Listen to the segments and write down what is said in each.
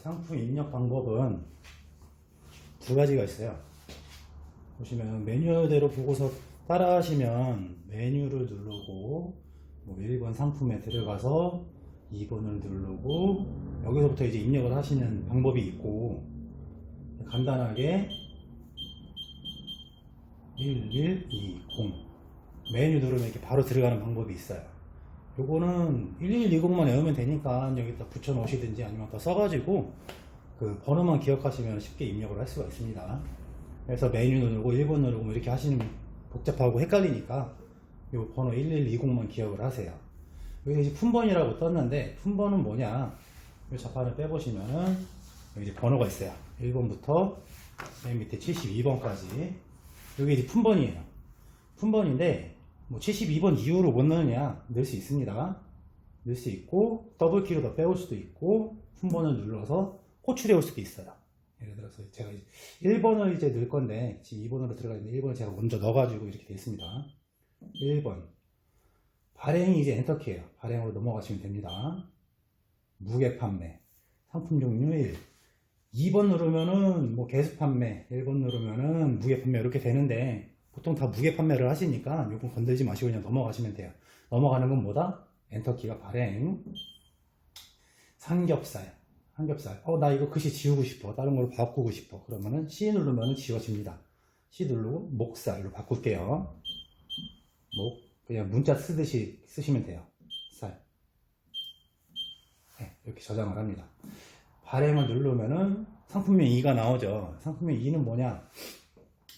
상품 입력 방법은 두 가지가 있어요. 보시면 메뉴대로 보고서 따라 하시면 메뉴를 누르고 뭐 1번 상품에 들어가서 2번을 누르고 여기서부터 이제 입력을 하시는 방법이 있고, 간단하게 1120 메뉴 누르면 이렇게 바로 들어가는 방법이 있어요. 요거는 1120만 외우면 되니까 여기다 붙여 놓으시든지 아니면 더 써가지고 그 번호만 기억하시면 쉽게 입력을 할 수가 있습니다. 그래서 메뉴 누르고 1번 누르고 뭐 이렇게 하시는 복잡하고 헷갈리니까 요 번호 1120만 기억을 하세요. 여기 이제 품번이라고 떴는데, 품번은 뭐냐, 이 자판을 빼보시면은 여기 이제 번호가 있어요. 1번부터 맨 밑에 72번까지. 여기 이제 품번이에요. 품번인데 뭐 72번 이후로 못 넣느냐, 넣을 수 있습니다. 넣을 수 있고 더블키로 더 빼올 수도 있고 품번을 눌러서 호출해 올 수도 있어요. 예를 들어서 제가 1번을 이제 넣을 건데 지금 2번으로 들어가 있는데 1번을 제가 먼저 넣어가지고 이렇게 되어 있습니다. 1번 발행이 이제 엔터키예요. 발행으로 넘어가시면 됩니다. 무게 판매, 상품 종류 1. 2번 누르면은 뭐 계속 판매, 1번 누르면은 무게 판매 이렇게 되는데, 보통 다 무게 판매를 하시니까 요거 건들지 마시고 그냥 넘어가시면 돼요. 넘어가는 건 뭐다? 엔터키가 발행. 삼겹살. 나 이거 글씨 지우고 싶어. 다른 걸로 바꾸고 싶어. 그러면은 C 누르면은 지워집니다. C 누르고 목살로 바꿀게요. 그냥 문자 쓰듯이 쓰시면 돼요. 살. 네, 이렇게 저장을 합니다. 발행을 누르면은 상품명 2가 나오죠. 상품명 2는 뭐냐?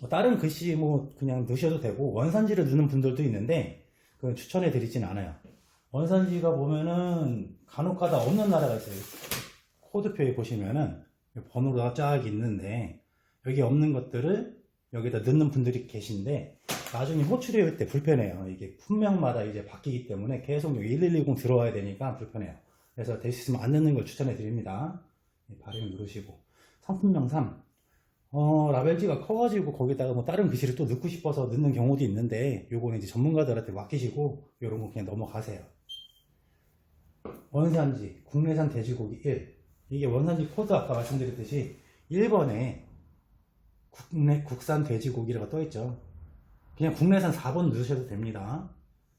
뭐 다른 글씨 뭐 그냥 넣으셔도 되고, 원산지를 넣는 분들도 있는데 그건 추천해 드리진 않아요. 원산지가 보면은 간혹가다 없는 나라가 있어요. 코드표에 보시면은 번호가 쫙 있는데 여기 없는 것들을 여기다 넣는 분들이 계신데, 나중에 호출해 올 때 불편해요. 이게 품명마다 이제 바뀌기 때문에 계속 1120 들어와야 되니까 불편해요. 그래서 될 수 있으면 안 넣는 걸 추천해 드립니다. 발행 누르시고 상품명 3. 라벨지가 커가지고 거기다가 뭐 다른 글씨를 또 넣고 싶어서 넣는 경우도 있는데, 요거는 이제 전문가들한테 맡기시고 요런 거 그냥 넘어가세요. 원산지 국내산 돼지고기 1. 이게 원산지 코드 아까 말씀드렸듯이 1번에 국산 돼지고기라고 떠있죠. 그냥 국내산 4번 넣으셔도 됩니다.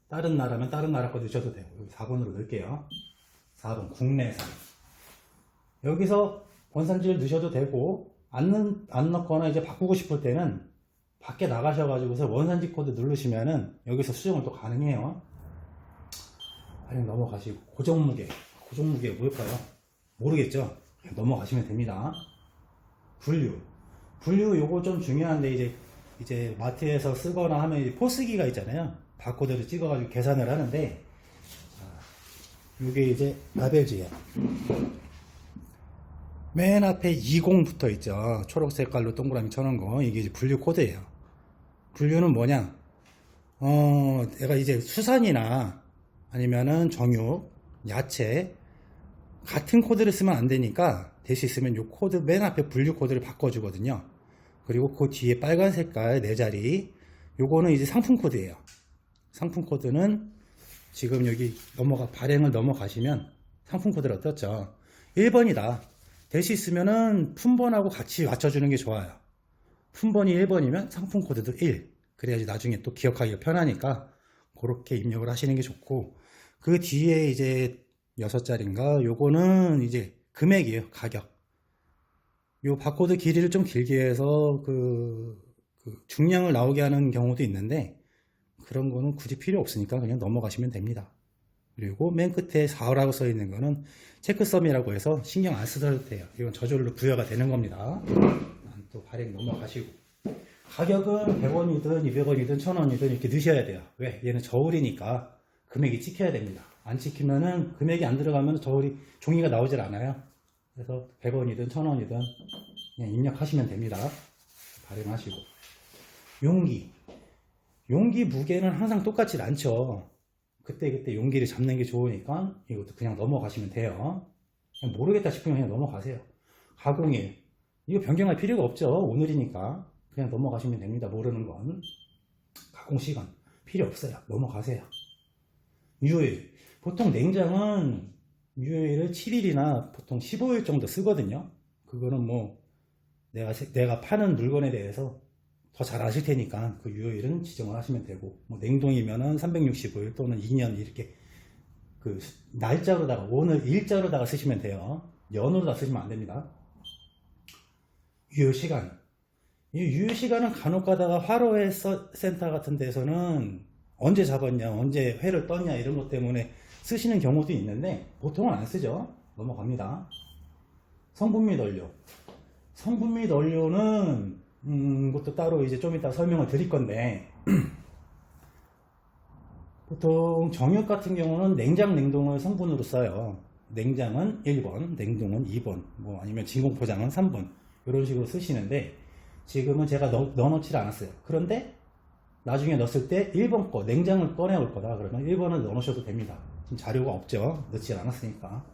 다른 나라면 다른 나라 거 넣으셔도 되고, 여기 4번으로 넣을게요. 4번 국내산. 여기서 원산지를 넣으셔도 되고, 안 넣거나 이제 바꾸고 싶을 때는 밖에 나가셔가지고서 원산지 코드 누르시면은 여기서 수정을 또 가능해요. 그냥 넘어가시고, 고정무게 뭘까요? 모르겠죠? 그냥 넘어가시면 됩니다. 분류 요거 좀 중요한데, 이제 마트에서 쓰거나 하면 이제 포스기가 있잖아요. 바코드를 찍어가지고 계산을 하는데, 이게 이제 라벨지예요. 맨 앞에 20 붙어 있죠. 초록 색깔로 동그라미 쳐놓은 거. 이게 이제 분류 코드예요. 분류는 뭐냐? 내가 이제 수산이나 아니면은 정육, 야채 같은 코드를 쓰면 안 되니까, 될 수 있으면 요 코드 맨 앞에 분류 코드를 바꿔주거든요. 그리고 그 뒤에 빨간 색깔 4자리, 요거는 이제 상품 코드예요. 상품 코드는 지금 여기 발행을 넘어가시면 상품 코드를 떴죠. 1번이다. 될 수 있으면은 품번하고 같이 맞춰주는 게 좋아요. 품번이 1번이면 상품 코드도 1. 그래야지 나중에 또 기억하기가 편하니까 그렇게 입력을 하시는 게 좋고, 그 뒤에 이제 6자리인가, 요거는 이제 금액이에요. 가격. 요 바코드 길이를 좀 길게 해서 그 중량을 나오게 하는 경우도 있는데, 그런 거는 굳이 필요 없으니까 그냥 넘어가시면 됩니다. 그리고 맨 끝에 4라고 써 있는 거는 체크썸이라고 해서 신경 안 쓰셔도 돼요. 이건 저절로 부여가 되는 겁니다. 또 발행 넘어가시고, 가격은 100원이든 200원이든 1000원이든 이렇게 넣으셔야 돼요. 왜? 얘는 저울이니까 금액이 찍혀야 됩니다. 안 찍히면은, 금액이 안 들어가면 종이가 나오질 않아요. 그래서 100원이든 1000원이든 그냥 입력하시면 됩니다. 발행하시고, 용기 무게는 항상 똑같지 않죠. 그때 용기를 잡는 게 좋으니까 이것도 그냥 넘어가시면 돼요. 그냥 모르겠다 싶으면 그냥 넘어가세요. 가공일, 이거 변경할 필요가 없죠. 오늘이니까 그냥 넘어가시면 됩니다. 모르는 건. 가공시간 필요 없어요. 넘어가세요. 유일, 보통 냉장은 유효일을 7일이나 보통 15일 정도 쓰거든요. 그거는 뭐 내가 파는 물건에 대해서 더 잘 아실 테니까 그 유효일은 지정을 하시면 되고, 뭐 냉동이면은 365일 또는 2년 이렇게 그 날짜로다가 오늘 일자로다가 쓰시면 돼요. 연으로다 쓰시면 안 됩니다. 유효시간. 이 유효시간은 간혹 가다가 화로회 센터 같은 데서는 언제 잡았냐, 언제 회를 떴냐 이런 것 때문에 쓰시는 경우도 있는데 보통은 안 쓰죠. 넘어갑니다. 성분 및 원료. 성분 및 원료는 그것도 따로 이제 좀 이따 설명을 드릴 건데 보통 정육 같은 경우는 냉장 냉동을 성분으로 써요. 냉장은 1번, 냉동은 2번, 뭐 아니면 진공포장은 3번 이런 식으로 쓰시는데 지금은 제가 넣어놓지 않았어요. 그런데 나중에 넣었을 때 1번 거 냉장을 꺼내올 거다 그러면 1번을 넣어놓으셔도 됩니다. 지금 자료가 없죠. 넣지 않았으니까.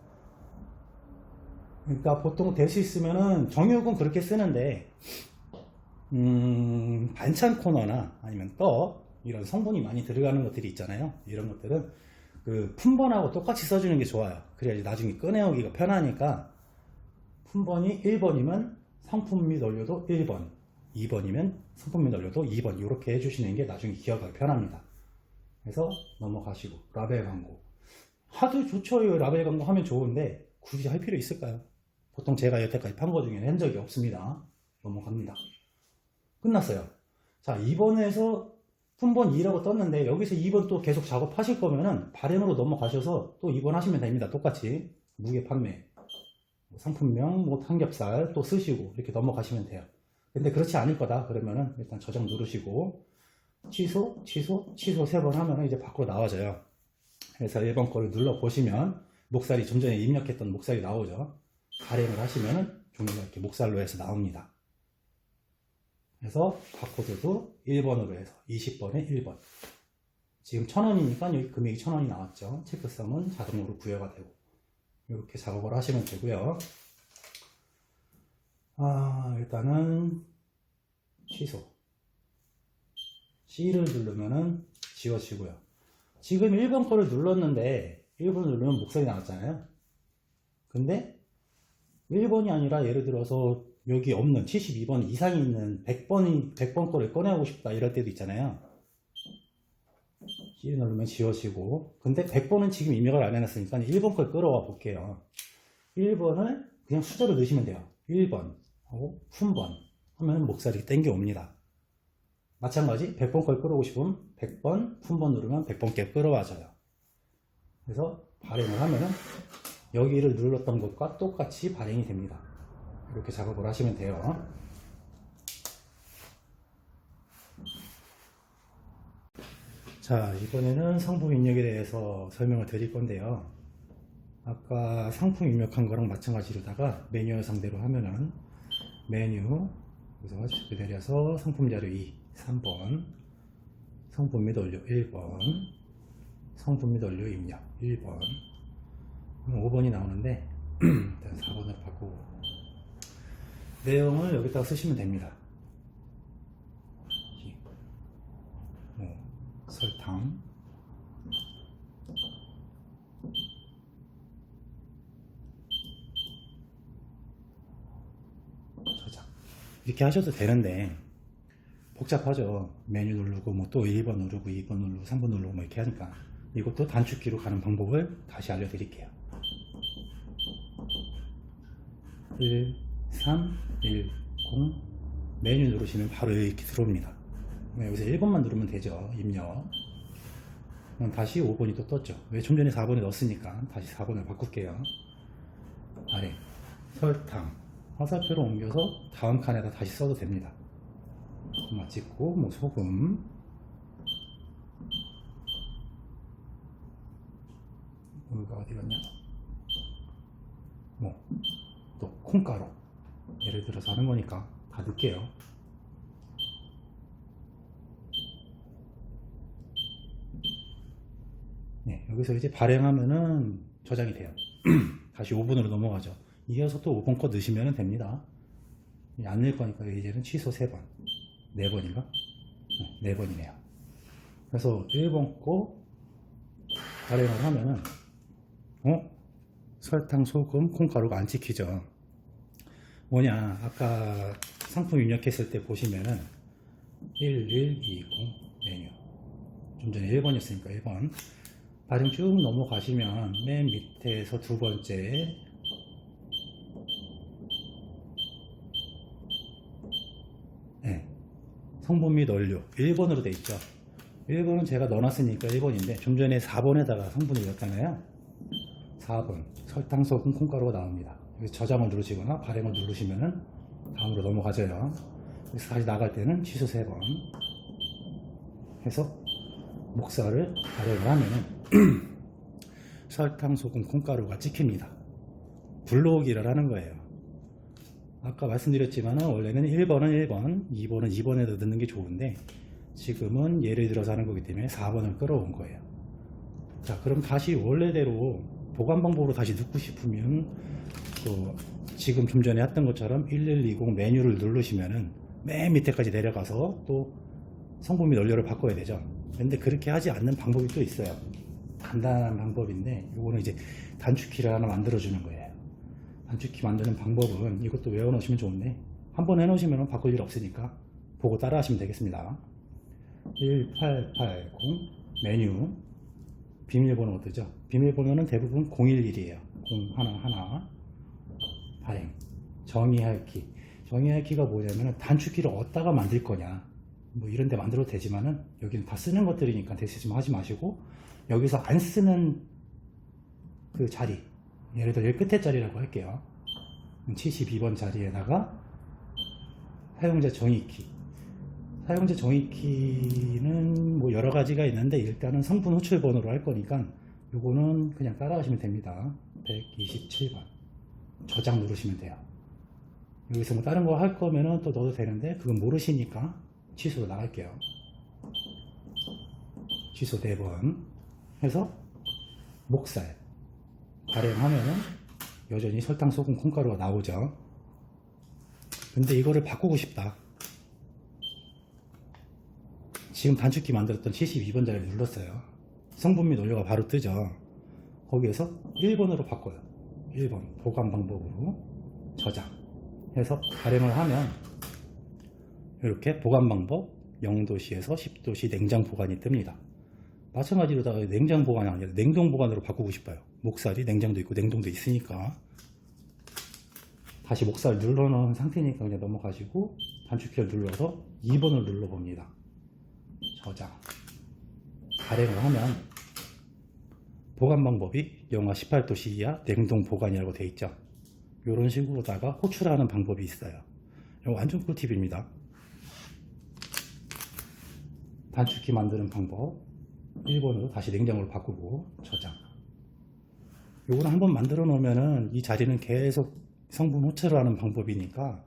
그러니까 보통 될 수 있으면은 정육은 그렇게 쓰는데 반찬 코너나 아니면 떡 이런 성분이 많이 들어가는 것들이 있잖아요. 이런 것들은 그 품번하고 똑같이 써주는 게 좋아요. 그래야지 나중에 꺼내오기가 편하니까 품번이 1번이면 성품 및 원료도 1번, 2번이면 성품 및 원료도 2번 이렇게 해주시는 게 나중에 기억하기 편합니다. 그래서 넘어가시고 라벨 광고 하도 좋죠. 라벨 광고 하면 좋은데 굳이 할 필요 있을까요? 보통 제가 여태까지 판 거 중에는 한 적이 없습니다. 넘어갑니다. 끝났어요. 자, 2번에서 품번 2라고 떴는데 여기서 2번 또 계속 작업하실 거면은 발행으로 넘어가셔서 또 2번 하시면 됩니다. 똑같이 무게 판매, 상품명, 뭐 삼겹살 또 쓰시고 이렇게 넘어가시면 돼요. 근데 그렇지 않을 거다 그러면은 일단 저장 누르시고 취소, 취소, 취소 3번 하면은 이제 밖으로 나와져요. 그래서 1번 거를 눌러 보시면 목살이 좀 전에 입력했던 목살이 나오죠. 발행을 하시면은 종이가 이렇게 목살로 해서 나옵니다. 그래서 바코드도 1번으로 해서 20번에 1번. 지금 1000원이니까 여기 금액이 1000원이 나왔죠. 체크성은 자동으로 부여가 되고 이렇게 작업을 하시면 되고요. 일단은 취소. C를 누르면은 지워지고요. 지금 1번 거를 눌렀는데 1번 누르면 목소리 나왔잖아요. 근데 1번이 아니라 예를 들어서 여기 없는 72번 이상이 있는 100번 거를 꺼내고 싶다 이럴 때도 있잖아요. C 누르면 지워지고, 근데 100번은 지금 입력을 안 해놨으니까 1번 걸 끌어와 볼게요. 1번을 그냥 숫자로 넣으시면 돼요. 1번 하고 품번 하면 목살이 땡겨 옵니다. 마찬가지 100번 걸 끌어오고 싶으면 100번 품번 누르면 100번께 끌어와져요. 그래서 발행을 하면은 여기를 눌렀던 것과 똑같이 발행이 됩니다. 이렇게 작업을 하시면 돼요. 자, 이번에는 상품 입력에 대해서 설명을 드릴 건데요. 아까 상품 입력한 거랑 마찬가지로다가 메뉴 상대로 하면은 메뉴 여기서 쭉 내려서 상품 자료 2, 3번 성분 및 원료 1번 성분 및 원료 입력 1번 5번이 나오는데 일단 4번으로 바꾸고 내용을 여기다가 쓰시면 됩니다. 설탕 저장 이렇게 하셔도 되는데 복잡하죠. 메뉴 누르고 뭐 또 1번 누르고 2번 누르고 3번 누르고 뭐 이렇게 하니까 이것도 단축키로 가는 방법을 다시 알려드릴게요. 1, 3, 1, 0 메뉴 누르시면 바로 이렇게 들어옵니다. 여기서 1번만 누르면 되죠. 입력. 그럼 다시 5번이 또 떴죠. 왜 좀 전에 4번에 넣었으니까 다시 4번을 바꿀게요. 아래 설탕 화살표로 옮겨서 다음 칸에다 다시 써도 됩니다. 콤마 찍고 뭐 소금 오늘가 어디 갔냐 뭐 또 콩가루 예를 들어서 하는 거니까 다 넣을게요. 네, 여기서 이제 발행하면은 저장이 돼요. 다시 5번으로 넘어가죠. 이어서 또 5번 거 넣으시면 됩니다. 안 넣을 거니까 이제는 취소 3번 4번인가? 네, 4번이네요. 그래서 1번 거 발행을 하면은 설탕, 소금, 콩가루가 안 찍히죠. 뭐냐, 아까 상품 입력했을 때 보시면은 1120 메뉴, 좀 전에 1번이었으니까 1번 발음 쭉 넘어가시면 맨 밑에서 두 번째 네, 성분 및 원료 1번으로 돼 있죠. 1번은 제가 넣어놨으니까 1번인데 좀 전에 4번에다가 성분을 넣었잖아요. 4번 설탕, 소금, 콩가루가 나옵니다. 여기서 저장을 누르시거나 발행을 누르시면은 다음으로 넘어가져요. 그래서 다시 나갈 때는 취소 3번 해서 목살을 발행을 하면은 설탕, 소금, 콩가루가 찍힙니다. 불러오기를 하는 거예요. 아까 말씀드렸지만 원래는 1번은 1번, 2번은 2번에다 넣는 게 좋은데 지금은 예를 들어서 하는 거기 때문에 4번을 끌어온 거예요. 자, 그럼 다시 원래대로 보관 방법으로 다시 넣고 싶으면 또 지금 좀 전에 했던 것처럼 1120 메뉴를 누르시면은 맨 밑에까지 내려가서 또 성분 및 원료를 바꿔야 되죠. 근데 그렇게 하지 않는 방법이 또 있어요. 간단한 방법인데 이거는 이제 단축키를 하나 만들어 주는 거예요. 단축키 만드는 방법은 이것도 외워 놓으시면 좋은데 한번 해 놓으시면 바꿀 일 없으니까 보고 따라 하시면 되겠습니다. 1880 메뉴 비밀번호 뜨죠. 비밀번호는 대부분 011이에요. 011 발행 정의할 키. 정의할 키가 뭐냐면 단축키를 어디다가 만들 거냐 뭐 이런 데 만들어도 되지만은 여기는 다 쓰는 것들이니까 대체좀 하지 마시고 여기서 안 쓰는 그 자리, 예를 들어 여기 끝에 자리라고 할게요. 72번 자리에다가 사용자 정의키. 사용자 정의키는 뭐 여러 가지가 있는데 일단은 성분 호출 번호로 할 거니까 요거는 그냥 따라하시면 됩니다. 127번 저장 누르시면 돼요. 여기서 뭐 다른 거 할 거면은 또 넣어도 되는데 그건 모르시니까 취소로 나갈게요. 취소 4번 해서 목살 발행하면은 여전히 설탕, 소금, 콩가루가 나오죠. 근데 이거를 바꾸고 싶다. 지금 단축키 만들었던 72번 자리를 눌렀어요. 성분 및 원료가 바로 뜨죠. 거기에서 1번으로 바꿔요. 1번 보관 방법으로 저장 해서 발행을 하면 이렇게 보관 방법 0도씨에서 10도씨 냉장 보관이 뜹니다. 마찬가지로 다 냉장 보관이 아니라 냉동 보관으로 바꾸고 싶어요. 목살이 냉장도 있고 냉동도 있으니까 다시 목살 눌러놓은 상태니까 그냥 넘어가시고 단축키를 눌러서 2번을 눌러봅니다. 저장 발행을 하면 보관 방법이 영하 18도씨 이하 냉동 보관이라고 되어 있죠. 이런 식으로다가 호출하는 방법이 있어요. 이거 완전 꿀팁입니다. 단축키 만드는 방법 1번으로 다시 냉장고로 바꾸고 저장. 요거는 한번 만들어 놓으면은 이 자리는 계속 성분 호출을 하는 방법이니까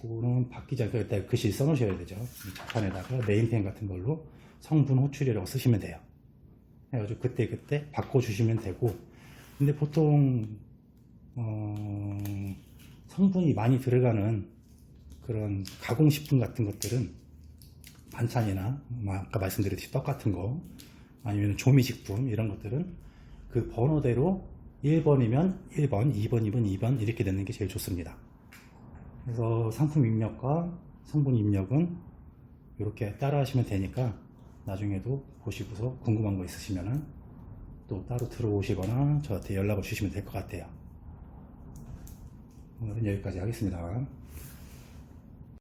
그거는 바뀌지 않게 일단 글씨 써 놓으셔야 되죠. 이 자판에다가 네임펜 같은 걸로 성분 호출이라고 쓰시면 돼요. 해가지고 그때 바꿔 주시면 되고, 근데 보통 성분이 많이 들어가는 그런 가공식품 같은 것들은 반찬이나 아까 말씀드렸듯이 떡 같은 거 아니면 조미식품 이런 것들은 그 번호대로 1번이면 1번, 2번이면 2번 이렇게 넣는 게 제일 좋습니다. 그래서 상품 입력과 성분 입력은 이렇게 따라 하시면 되니까 나중에도 보시고서 궁금한 거 있으시면 또 따로 들어오시거나 저한테 연락을 주시면 될 것 같아요. 오늘은 여기까지 하겠습니다.